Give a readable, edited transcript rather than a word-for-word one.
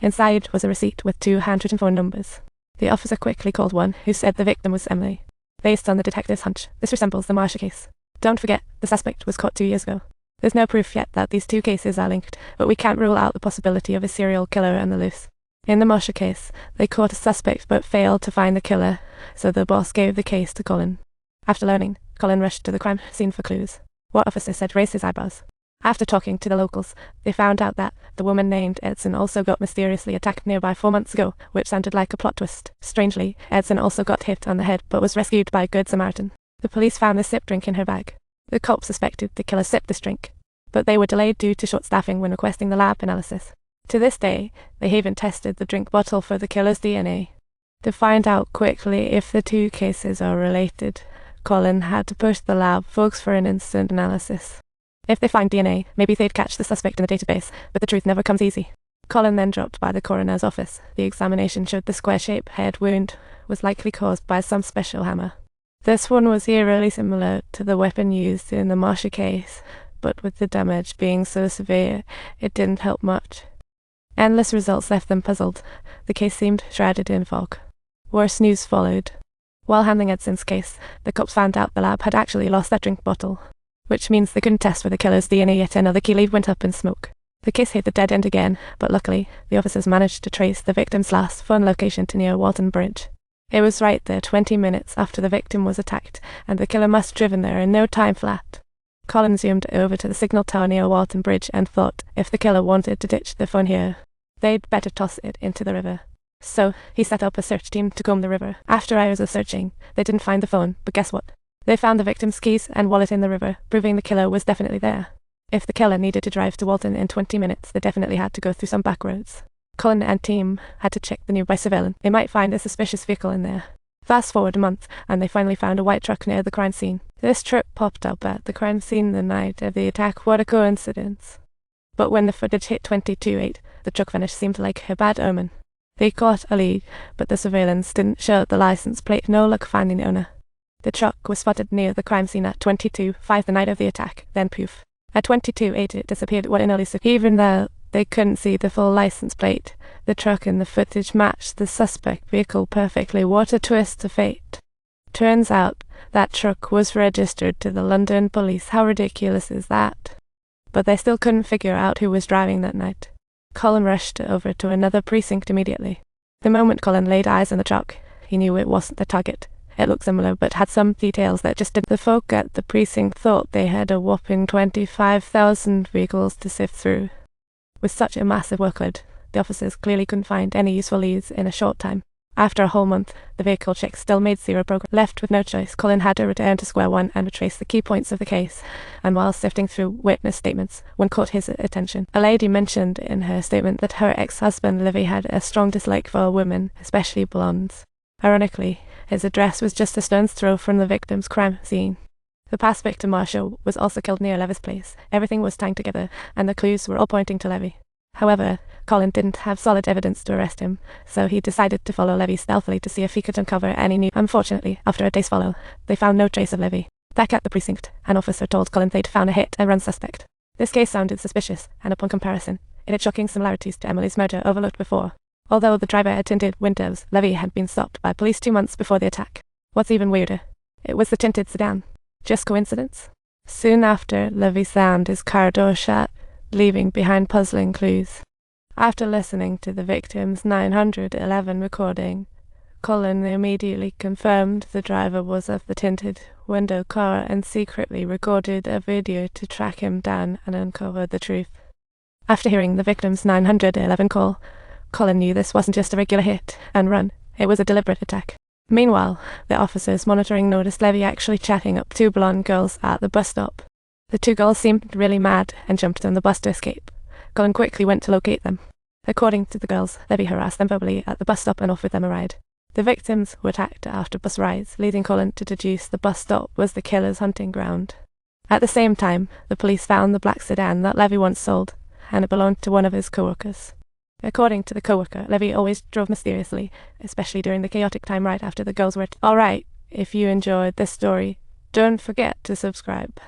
Inside was a receipt with 2 handwritten phone numbers. The officer quickly called one, who said the victim was Emily. Based on the detective's hunch, this resembles the Marcia case. Don't forget, the suspect was caught 2 years ago. There's no proof yet that these 2 cases are linked, but we can't rule out the possibility of a serial killer on the loose. In the Marcia case, they caught a suspect but failed to find the killer, so the boss gave the case to Colin. After learning, Colin rushed to the crime scene for clues. What officer said raised his eyebrows. After talking to the locals, they found out that the woman named Edson also got mysteriously attacked nearby 4 months ago, which sounded like a plot twist. Strangely, Edson also got hit on the head but was rescued by a good Samaritan. The police found the sip drink in her bag. The cops suspected the killer sipped this drink, but they were delayed due to short staffing when requesting the lab analysis. To this day, they haven't tested the drink bottle for the killer's DNA. To find out quickly if the 2 cases are related, Colin had to push the lab folks for an instant analysis. If they find DNA, maybe they'd catch the suspect in the database, but the truth never comes easy. Colin then dropped by the coroner's office. The examination showed the square-shaped head wound was likely caused by some special hammer. This one was eerily similar to the weapon used in the Marcia case, but with the damage being so severe, it didn't help much. Endless results left them puzzled. The case seemed shrouded in fog. Worse news followed. While handling Edson's case, the cops found out the lab had actually lost that drink bottle, which means they couldn't test for the killer's DNA yet another key lead went up in smoke. The case hit the dead end again, but luckily, the officers managed to trace the victim's last phone location to near Walton Bridge. It was right there 20 minutes after the victim was attacked, and the killer must have driven there in no time flat. Colin zoomed over to the signal tower near Walton Bridge and thought if the killer wanted to ditch the phone here, they'd better toss it into the river. So, he set up a search team to comb the river. After hours of searching, they didn't find the phone, but guess what? They found the victim's keys and wallet in the river, proving the killer was definitely there. If the killer needed to drive to Walton in 20 minutes, they definitely had to go through some back roads. Colin and team had to check the nearby surveillance. They might find a suspicious vehicle in there. Fast forward a month, and they finally found a white truck near the crime scene. This truck popped up at the crime scene the night of the attack. What a coincidence. But when the footage hit 22:08, the truck vanished. Seemed like a bad omen. They caught a lead, but the surveillance didn't show the license plate. No luck finding the owner. The truck was spotted near the crime scene at 22:05 the night of the attack, then poof. At 22:08 it disappeared. What an early even though they couldn't see the full license plate, the truck in the footage matched the suspect vehicle perfectly. What a twist of fate. Turns out that truck was registered to the London police. How ridiculous is that? But they still couldn't figure out who was driving that night. Colin rushed over to another precinct immediately. The moment Colin laid eyes on the truck, he knew it wasn't the target. It looked similar, but had some details that just didn't. The folk at the precinct thought they had a whopping 25,000 vehicles to sift through. With such a massive workload, the officers clearly couldn't find any useful leads in a short time. After a whole month, the vehicle checks still made zero progress. Left with no choice, Colin had to return to square one and retrace the key points of the case, and while sifting through witness statements, one caught his attention. A lady mentioned in her statement that her ex-husband Livy had a strong dislike for women, especially blondes. Ironically, his address was just a stone's throw from the victim's crime scene. The past victim, Marcia, was also killed near Levy's place. Everything was tying together, and the clues were all pointing to Levy. However, Colin didn't have solid evidence to arrest him, so he decided to follow Levy stealthily to see if he could uncover any new. Unfortunately, after a day's follow, they found no trace of Levy. Back at the precinct, an officer told Colin they'd found a hit-and-run suspect. This case sounded suspicious, and upon comparison, it had shocking similarities to Emily's murder overlooked before. Although the driver had tinted windows, Levy had been stopped by police 2 months before the attack. What's even weirder? It was the tinted sedan. Just coincidence? Soon after, Levy slammed his car door shut, leaving behind puzzling clues. After listening to the victim's 911 recording, Colin immediately confirmed the driver was of the tinted window car and secretly recorded a video to track him down and uncover the truth. After hearing the victim's 911 call, Colin knew this wasn't just a regular hit and run, it was a deliberate attack. Meanwhile, the officers monitoring noticed Levy actually chatting up 2 blonde girls at the bus stop. The 2 girls seemed really mad and jumped on the bus to escape. Colin quickly went to locate them. According to the girls, Levy harassed them verbally at the bus stop and offered them a ride. The victims were attacked after bus rides, leading Colin to deduce the bus stop was the killer's hunting ground. At the same time, the police found the black sedan that Levy once sold, and it belonged to one of his co-workers. According to the co-worker, Levy always drove mysteriously, especially during the chaotic time right after the girls were Alright, if you enjoyed this story, don't forget to subscribe.